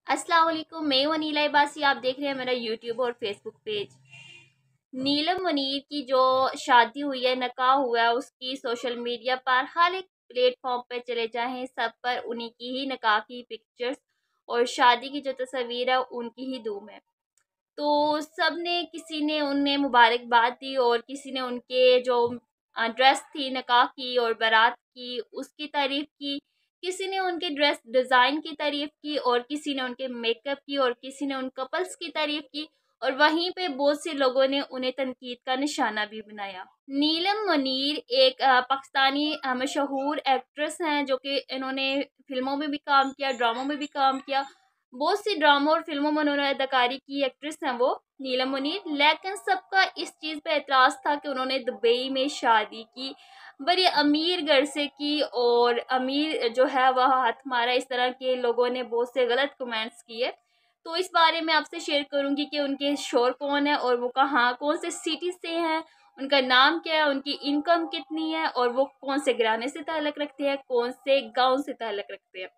अस्सलाम वालेकुम, मैं हूं अनीला इबासी। आप देख रहे हैं मेरा यूट्यूब और फेसबुक पेज। नीलम मुनीर की जो शादी हुई है, निकाह हुआ है, उसकी सोशल मीडिया पर हर एक प्लेटफॉर्म पर चले जाएं, सब पर उन्हीं की ही निकाह की पिक्चर्स और शादी की जो तस्वीर है उनकी ही धूम है। तो सब ने, किसी ने उन्हें मुबारकबाद दी और किसी ने उनके जो ड्रेस थी निकाह की और बारात की उसकी तारीफ की। किसी ने उनके ड्रेस डिज़ाइन की तारीफ की और किसी ने उनके मेकअप की और किसी ने उन कपल्स की तारीफ की। और वहीं पे बहुत से लोगों ने उन्हें तनकीद का निशाना भी बनाया। नीलम मुनीर एक पाकिस्तानी मशहूर एक्ट्रेस हैं, जो कि इन्होंने फिल्मों में भी काम किया, ड्रामों में भी काम किया। बहुत सी ड्रामों और फिल्मों में उन्होंने अदाकारी की एक्ट्रेस हैं वो नीलम मुनीर। लेकिन सबका इस चीज़ पे एतराज़ था कि उन्होंने दुबई में शादी की, बड़ी अमीर घर से की और अमीर जो है वह हाथ मारा। इस तरह के लोगों ने बहुत से गलत कमेंट्स किए। तो इस बारे में आपसे शेयर करूंगी कि उनके शोहर कौन है और वो कहाँ, कौन से सिटी से हैं, उनका नाम क्या है, उनकी इनकम कितनी है और वो कौन से घराने से ताल्लुक़ रखते हैं, कौन से गाँव से ताल्लुक़ रखते हैं।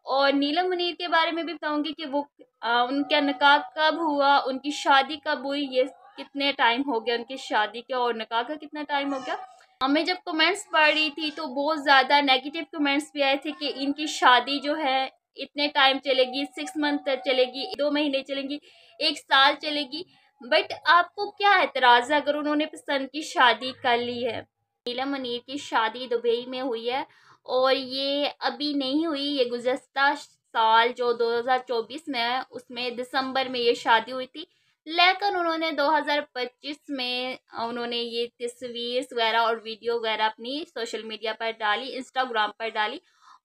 और नीलम मुनीर के बारे में भी बताऊंगी कि वो उनका निकाह कब हुआ, उनकी शादी कब हुई, ये कितने टाइम हो गया उनकी शादी के और निकाह का कितना टाइम हो गया। मैं जब कमेंट्स पढ़ रही थी तो बहुत ज़्यादा नेगेटिव कमेंट्स भी आए थे कि इनकी शादी जो है इतने टाइम चलेगी, 6 मंथ तक चलेगी, 2 महीने चलेगी, 1 साल चलेगी। बट आपको क्या एतराज़ है अगर उन्होंने पसंद की शादी कर ली है। नीलम मुनीर की शादी दुबई में हुई है और ये अभी नहीं हुई, ये गुज़श्ता साल जो 2024 में है उसमें दिसंबर में ये शादी हुई थी। लेकिन उन्होंने 2025 में उन्होंने ये तस्वीर वगैरह और वीडियो वगैरह अपनी सोशल मीडिया पर डाली, इंस्टाग्राम पर डाली।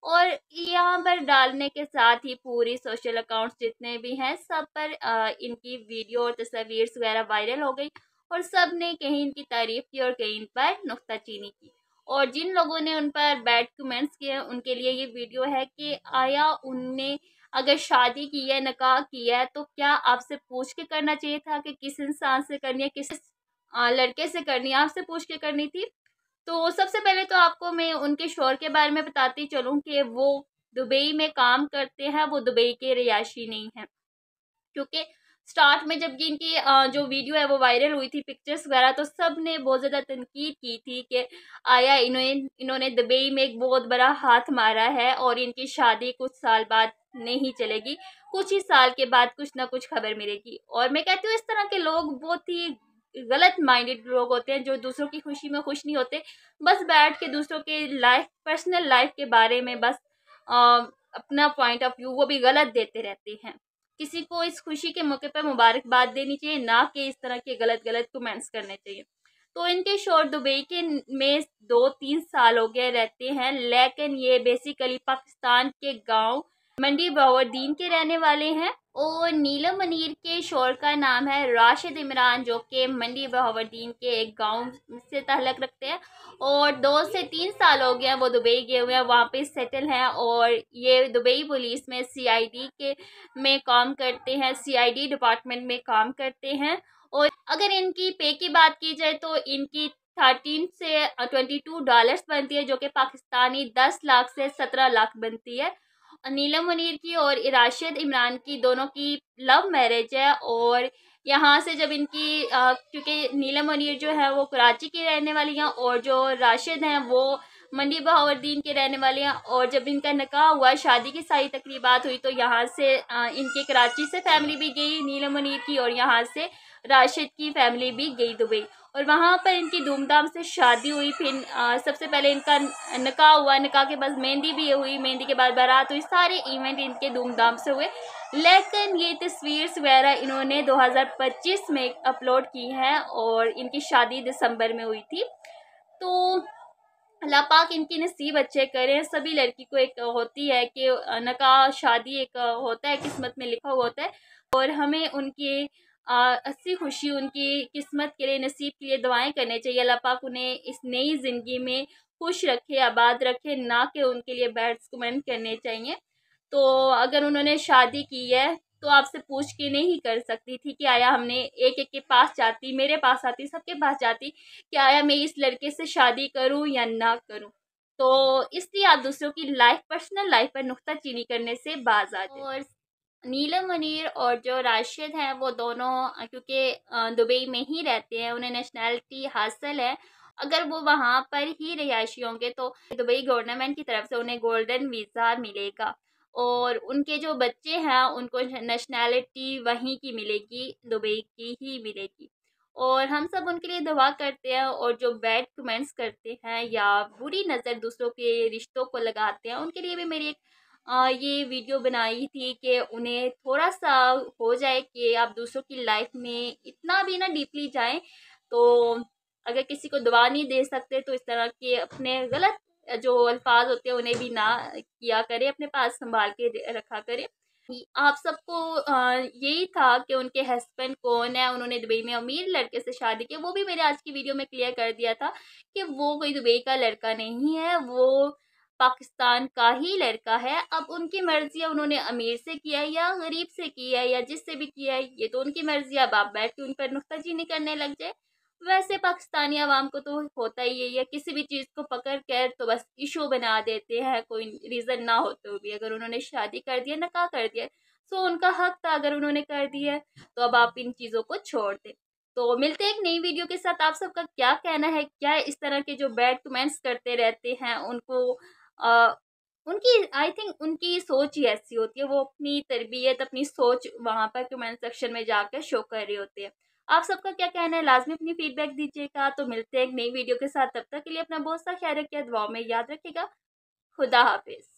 और यहाँ पर डालने के साथ ही पूरी सोशल अकाउंट्स जितने भी हैं सब पर इनकी वीडियो और तस्वीर वगैरह वायरल हो गई और सब ने कहीं इनकी तारीफ़ की और कहीं इन पर नुक्ताचीनी की। और जिन लोगों ने उन पर बैड कमेंट्स किए हैं उनके लिए ये वीडियो है कि आया उनने अगर शादी की है, निकाह किया है, तो क्या आपसे पूछ के करना चाहिए था कि किस इंसान से करनी है, किस लड़के से करनी है, आपसे पूछ के करनी थी। तो सबसे पहले तो आपको मैं उनके शौहर के बारे में बताती चलूँ कि वो दुबई में काम करते हैं, वो दुबई के रिहायशी नहीं हैं। क्योंकि स्टार्ट में जब इनकी जो वीडियो है वो वायरल हुई थी, पिक्चर्स वगैरह, तो सब ने बहुत ज़्यादा तनकीद की थी कि आया इन्होंने दुबई में एक बहुत बड़ा हाथ मारा है और इनकी शादी कुछ साल बाद नहीं चलेगी, कुछ ही साल के बाद कुछ ना कुछ खबर मिलेगी। और मैं कहती हूँ इस तरह के लोग बहुत ही गलत माइंडेड लोग होते हैं, जो दूसरों की खुशी में खुश नहीं होते, बस बैठ के दूसरों के लाइफ, पर्सनल लाइफ के बारे में बस अपना पॉइंट ऑफ व्यू वो भी गलत देते रहते हैं। किसी को इस खुशी के मौके पर मुबारकबाद देनी चाहिए, ना कि इस तरह के गलत गलत कमेंट्स करने चाहिए। तो इनके शौहर दुबई के में 2-3 साल हो गए रहते हैं, लेकिन ये बेसिकली पाकिस्तान के गांव मंडी बहाउद्दीन के रहने वाले हैं। और नीलम मुनीर के शौहर का नाम है राशिद इमरान, जो कि मंडी बहाउद्दीन के एक गांव से ताल्लुक़ रखते हैं। और 2 से 3 साल हो गए हैं वो दुबई गए हुए हैं, वहाँ पे सेटल हैं। और ये दुबई पुलिस में सीआईडी के में काम करते हैं, सीआईडी डिपार्टमेंट में काम करते हैं। और अगर इनकी पे की बात की जाए तो इनकी 13 से 22 डॉलर्स बनती है, जो कि पाकिस्तानी 10 लाख से 17 लाख बनती है। नीलम मुनीर की और राशिद इमरान की दोनों की लव मैरिज है। और यहाँ से जब इनकी क्योंकि नीलम मुनीर जो है वो कराची की रहने वाली हैं और जो राशिद हैं वो मंडी बहाउद्दीन के रहने वाले हैं। और जब इनका निकाह हुआ, शादी की सारी तकरीबात हुई, तो यहाँ से इनके कराची से फैमिली भी गई नीलम मुनीर की और यहाँ से राशिद की फैमिली भी गई दुबई। और वहाँ पर इनकी धूमधाम से शादी हुई। फिर सबसे पहले इनका निकाह हुआ, निकाह के बाद मेहंदी भी हुई, मेहंदी के बाद बारात हुई, सारे इवेंट इनके धूमधाम से हुए। लेकिन ये तस्वीर वगैरह इन्होंने 2025 में अपलोड की हैं और इनकी शादी दिसंबर में हुई थी। तो अल्लाह पाक इनकी नसीब अच्छे करें। सभी लड़की को एक होती है कि निकाह शादी एक होता है, किस्मत में लिखा हुआ होता है। और हमें उनकी हंसी खुशी, उनकी किस्मत के लिए, नसीब के लिए दुआएं करनी चाहिए। अल्लाह पाक उन्हें इस नई ज़िंदगी में खुश रखे, आबाद रखे, ना कि उनके लिए बैड कमेंट करने चाहिए। तो अगर उन्होंने शादी की है तो आपसे पूछ के नहीं कर सकती थी कि आया हमने एक एक के पास जाती, मेरे पास आती, सबके पास जाती कि आया मैं इस लड़के से शादी करूं या ना करूं। तो इसलिए आप दूसरों की लाइफ, पर्सनल लाइफ पर नुक्ताचीनी करने से बाज आ जाए। और नीलम मुनीर और जो राशिद हैं वो दोनों क्योंकि दुबई में ही रहते हैं, उन्हें नेशनैलिटी हासिल है। अगर वो वहाँ पर ही रिहायशी होंगे तो दुबई गवर्नमेंट की तरफ से उन्हें गोल्डन वीज़ा मिलेगा और उनके जो बच्चे हैं उनको नेशनैलिटी वहीं की मिलेगी, दुबई की ही मिलेगी। और हम सब उनके लिए दुआ करते हैं और जो बैड कमेंट्स करते हैं या बुरी नज़र दूसरों के रिश्तों को लगाते हैं, उनके लिए भी मेरी एक ये वीडियो बनाई थी कि उन्हें थोड़ा-सा हो जाए कि आप दूसरों की लाइफ में इतना भी ना डीपली जाएँ, तो अगर किसी को दुआ नहीं दे सकते तो इस तरह के अपने गलत जो अल्फाज़ होते हैं उन्हें भी ना किया करें, अपने पास सँभाल के रखा करें। आप सबको यही था कि उनके हस्बैंड कौन है, उन्होंने दुबई में अमीर लड़के से शादी की, वो भी मैंने आज की वीडियो में क्लियर कर दिया था कि वो कोई दुबई का लड़का नहीं है, वो पाकिस्तान का ही लड़का है। अब उनकी मर्ज़ी है, उन्होंने अमीर से किया है या गरीब से किया है या जिससे भी किया है, ये तो उनकी मर्ज़ी है। अब आप बैठ के उन पर नुक्ताचीनी करने लग जाए। वैसे पाकिस्तानी अवाम को तो होता ही यही है, किसी भी चीज़ को पकड़ कर तो बस इशू बना देते हैं, कोई रीज़न ना होते हुए भी। अगर उन्होंने शादी कर दी है, निकाह कर दिया है, सो उनका हक था, अगर उन्होंने कर दिया है, तो अब आप इन चीज़ों को छोड़ दें। तो मिलते हैं एक नई वीडियो के साथ। आप सबका क्या कहना है? क्या इस तरह के जो बैड कमेंट्स करते रहते हैं उनको उनकी आई थिंक उनकी सोच ही ऐसी होती है, वो अपनी तरबियत, अपनी सोच वहाँ पर कमेंट सेक्शन में जाकर शो कर रहे होते हैं। आप सबका क्या कहना है? लाज़मी अपनी फीडबैक दीजिएगा। तो मिलते हैं एक नई वीडियो के साथ, तब तक के लिए अपना बहुत सा ख्याल रखिए, दुआओं में याद रखिएगा। खुदा हाफ़िज़।